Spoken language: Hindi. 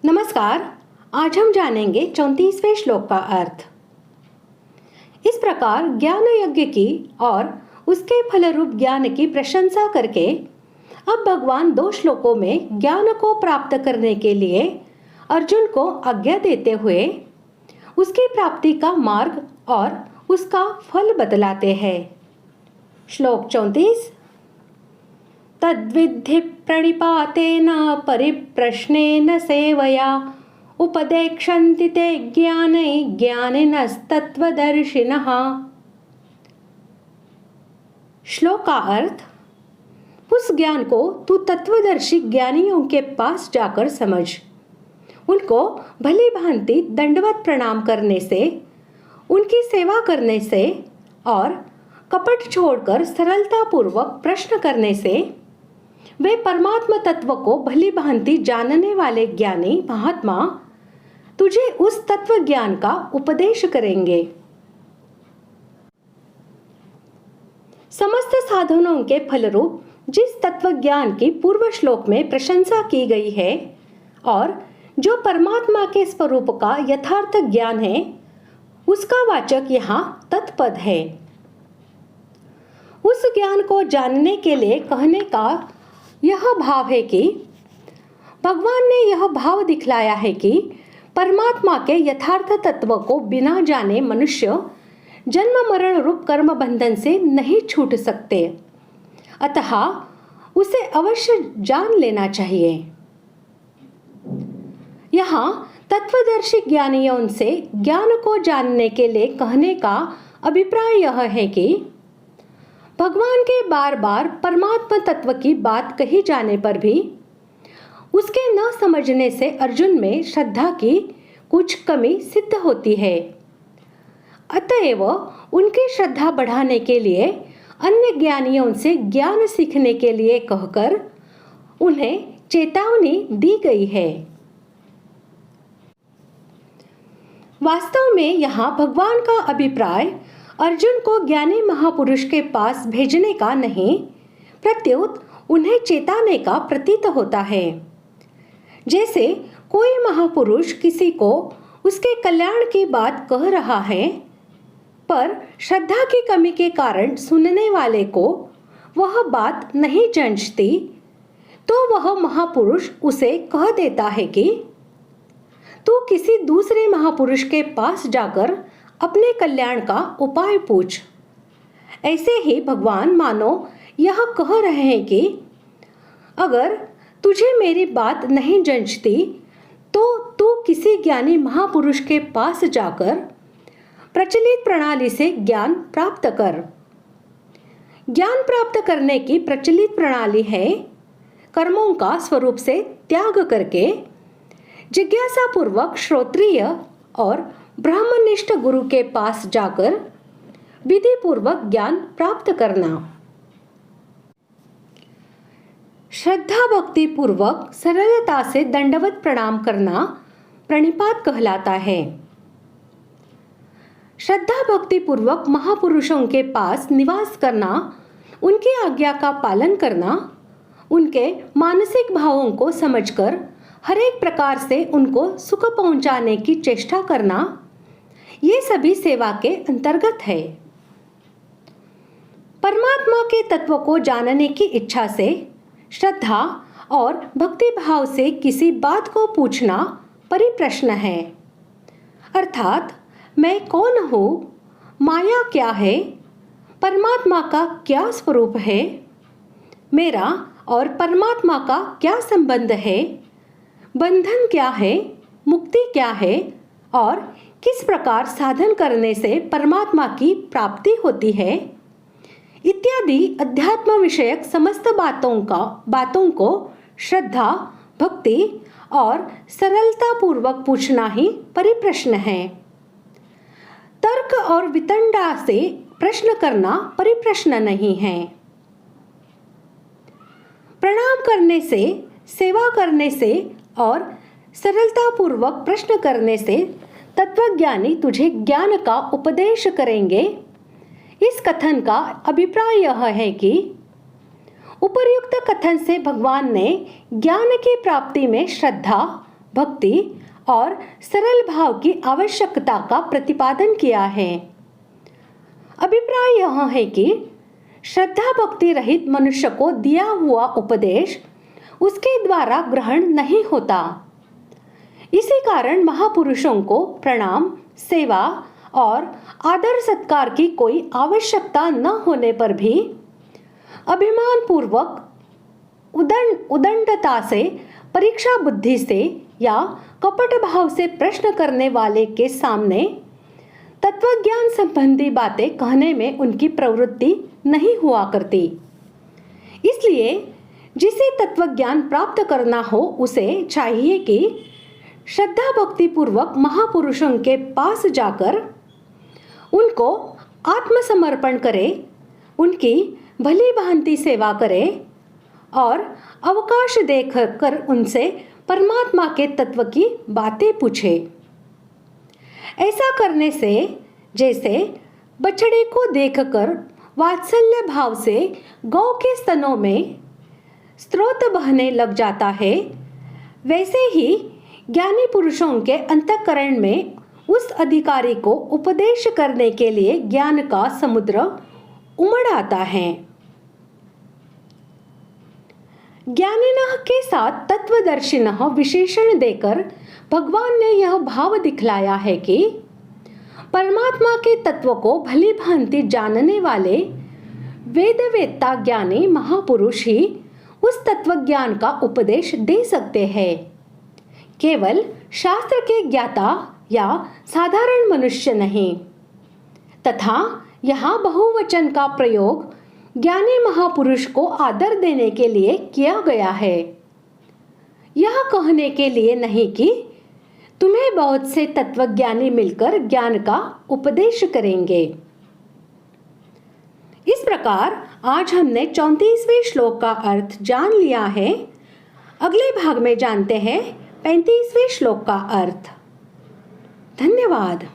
नमस्कार। आज हम जानेंगे 34वें श्लोक का अर्थ। इस प्रकार ज्ञान यज्ञ की और उसके फलरूप ज्ञान की प्रशंसा करके अब भगवान 2 श्लोकों में ज्ञान को प्राप्त करने के लिए अर्जुन को आज्ञा देते हुए उसकी प्राप्ति का मार्ग और उसका फल बतलाते हैं। श्लोक 34। तद्विद्धि प्रणिपातेन परिप्रश्नेन सेवया उपदेक्षन्ति ते ज्ञानै ज्ञानिनस्तत्त्वदर्शिनः। श्लोक का अर्थ, उस ज्ञान को तू तत्वदर्शी ज्ञानियों के पास जाकर समझ। उनको भली भांति दंडवत प्रणाम करने से, उनकी सेवा करने से और कपट छोड़कर सरलता पूर्वक प्रश्न करने से वे परमात्मा तत्व को भली भांति जानने वाले ज्ञानी महात्मा तुझे उस तत्व ज्ञान का उपदेश करेंगे। समस्त साधनों के फलरूप जिस तत्व ज्ञान की पूर्व श्लोक में प्रशंसा की गई है और जो परमात्मा के स्वरूप का यथार्थ ज्ञान है, उसका वाचक यहाँ तत्पद है। उस ज्ञान को जानने के लिए कहने का यह भाव है कि भगवान ने यह भाव दिखलाया है कि परमात्मा के यथार्थ तत्व को बिना जाने मनुष्य जन्म मरण रूप कर्म बंधन से नहीं छूट सकते। अतः उसे अवश्य जान लेना चाहिए। यहाँ तत्वदर्शी ज्ञानियों से ज्ञान को जानने के लिए कहने का अभिप्राय यह है कि भगवान के बार बार परमात्मा तत्व की बात कही जाने पर भी उसके न समझने से अर्जुन में श्रद्धा की कुछ कमी सिद्ध होती है। अतएव उनकी श्रद्धा बढ़ाने के लिए अन्य ज्ञानियों से ज्ञान सीखने के लिए कहकर उन्हें चेतावनी दी गई है। वास्तव में यहाँ भगवान का अभिप्राय अर्जुन को ज्ञानी महापुरुष के पास भेजने का नहीं, प्रत्युत उन्हें चेताने का प्रतीत होता है। जैसे कोई महापुरुष किसी को उसके कल्याण की बात कह रहा है, पर श्रद्धा की कमी के कारण सुनने वाले को वह बात नहीं जंचती, तो वह महापुरुष उसे कह देता है कि तू किसी दूसरे महापुरुष के पास जाकर अपने कल्याण का उपाय पूछ। ऐसे ही भगवान मानो यह कह रहे हैं कि अगर तुझे मेरी बात नहीं जंचती तो तू किसी ज्ञानी महापुरुष के पास जाकर प्रचलित प्रणाली से ज्ञान प्राप्त कर। ज्ञान प्राप्त करने की प्रचलित प्रणाली है कर्मों का स्वरूप से त्याग करके जिज्ञासा पूर्वक श्रोत्रिय और ब्रह्मनिष्ठ गुरु के पास जाकर विधि पूर्वक ज्ञान प्राप्त करना। श्रद्धा भक्ति पूर्वक सरलता से दंडवत प्रणाम करना प्रणिपात कहलाता है। श्रद्धा भक्ति पूर्वक महापुरुषों के पास निवास करना, उनकी आज्ञा का पालन करना, उनके मानसिक भावों को समझकर हर एक प्रकार से उनको सुख पहुंचाने की चेष्टा करना, ये सभी सेवा के अंतर्गत है। परमात्मा के तत्व को जानने की इच्छा से, श्रद्धा और भक्ति भाव से किसी बात को पूछना परिप्रश्न है। अर्थात मैं कौन हूँ, माया क्या है, परमात्मा का क्या स्वरूप है, मेरा और परमात्मा का क्या संबंध है, बंधन क्या है, मुक्ति क्या है और किस प्रकार साधन करने से परमात्मा की प्राप्ति होती है, इत्यादि अध्यात्म विषयक समस्त बातों को श्रद्धा, भक्ति और सरलता पूर्वक पूछना ही परिप्रश्न है। तर्क और वितंडा से प्रश्न करना परिप्रश्न नहीं है। प्रणाम करने से, सेवा करने से और सरलता पूर्वक प्रश्न करने से तत्वज्ञानी तुझे ज्ञान का उपदेश करेंगे। इस कथन का अभिप्राय यह है कि उपर्युक्त कथन से भगवान ने ज्ञान की प्राप्ति में श्रद्धा, भक्ति और सरल भाव की आवश्यकता का प्रतिपादन किया है। अभिप्राय यह है कि श्रद्धा भक्ति रहित मनुष्य को दिया हुआ उपदेश उसके द्वारा ग्रहण नहीं होता। इसी कारण महापुरुषों को प्रणाम, सेवा और आदर सत्कार की कोई आवश्यकता न होने पर भी अभिमान पूर्वक उदंडता से, परीक्षा बुद्धि से या कपट भाव से प्रश्न करने वाले के सामने तत्वज्ञान संबंधी बातें कहने में उनकी प्रवृत्ति नहीं हुआ करती। इसलिए जिसे तत्वज्ञान प्राप्त करना हो उसे चाहिए कि श्रद्धा भक्ति पूर्वक महापुरुषों के पास जाकर उनको आत्मसमर्पण करे, उनकी भली भांति सेवा करे और अवकाश देकर उनसे परमात्मा के तत्व की बातें पूछे। ऐसा करने से जैसे बछड़े को देखकर वात्सल्य भाव से गौ के स्तनों में स्रोत बहने लग जाता है, वैसे ही ज्ञानी पुरुषों के अंतःकरण में उस अधिकारी को उपदेश करने के लिए ज्ञान का समुद्र उमड़ आता है। ज्ञानिनः के साथ तत्वदर्शिनः विशेषण देकर भगवान ने यह भाव दिखलाया है कि परमात्मा के तत्व को भली भांति जानने वाले वेदवेत्ता ज्ञानी महापुरुष ही उस तत्वज्ञान का उपदेश दे सकते हैं। केवल शास्त्र के ज्ञाता या साधारण मनुष्य नहीं। तथा यहाँ बहुवचन का प्रयोग ज्ञानी महापुरुष को आदर देने के लिए किया गया है, यह कहने के लिए नहीं कि तुम्हें बहुत से तत्वज्ञानी मिलकर ज्ञान का उपदेश करेंगे। इस प्रकार आज हमने 34वें श्लोक का अर्थ जान लिया है। अगले भाग में जानते हैं 35वें श्लोक का अर्थ। धन्यवाद।